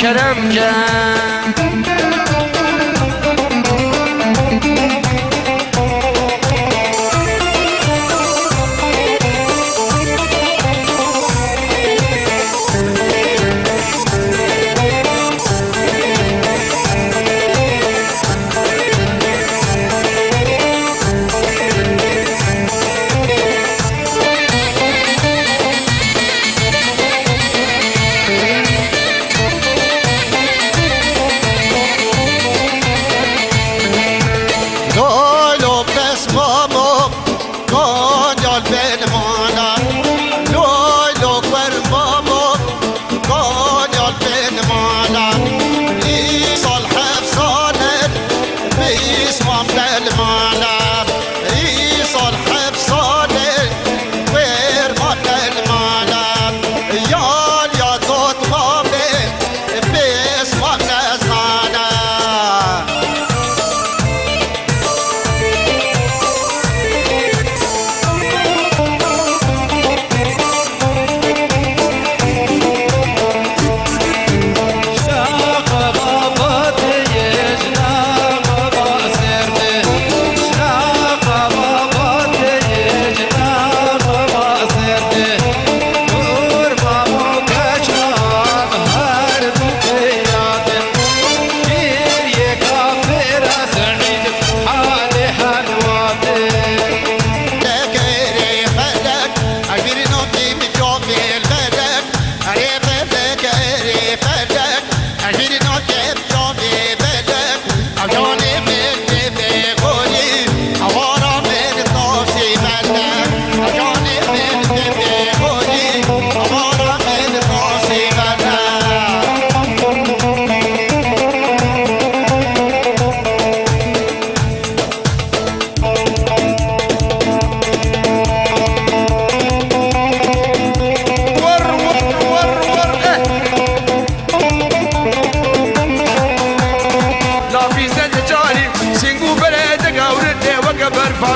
کرم کن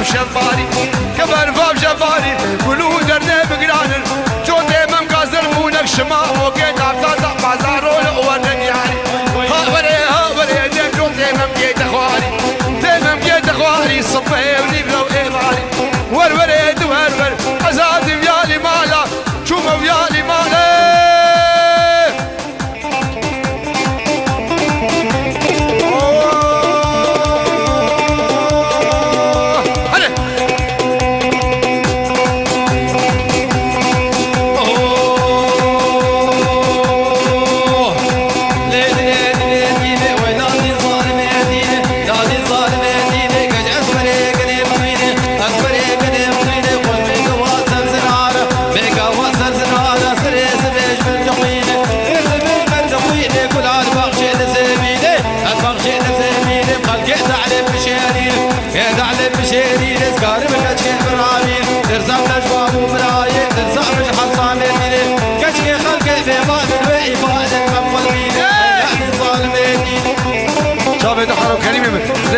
شباري كبر فاب شباري قولوا درنا بقران جو ديما مقازر مونك شما وقيت عبطاطا بازارو ورن يعني ها وري ديم جو ديما مقيت اخواري ديما مقيت اخواري صبي ونبرو ايماري وروري دور ازاد ويالي مالا شوما ويالي مالا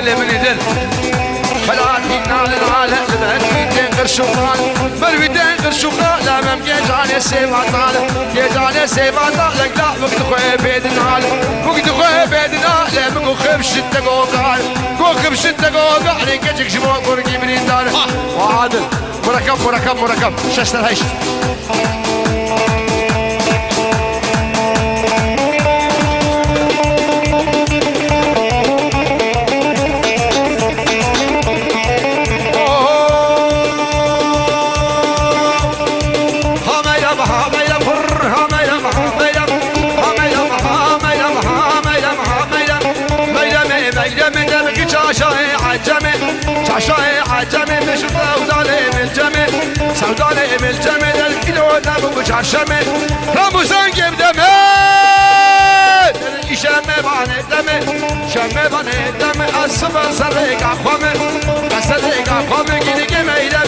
اللي من يدل فلاتينا للعالم بهالبيتين غير شغال بالبيتين غير شغال لا ما مجيج على سيبها طالع جيج على سيبها طالع لا وقت خوي بيدنا وقت خوي بيدنا لا مكو خبش التقوقع كو خبش التقوقع ريكتك شبوك ورقي من دار وعادل مركب شاشة الهيش عجمي مش سوداني من الجمل الكيلو نابو عشمي رمضان جيب دمي شمي باني دمي الصبح سرق أخوامي جيني جميلة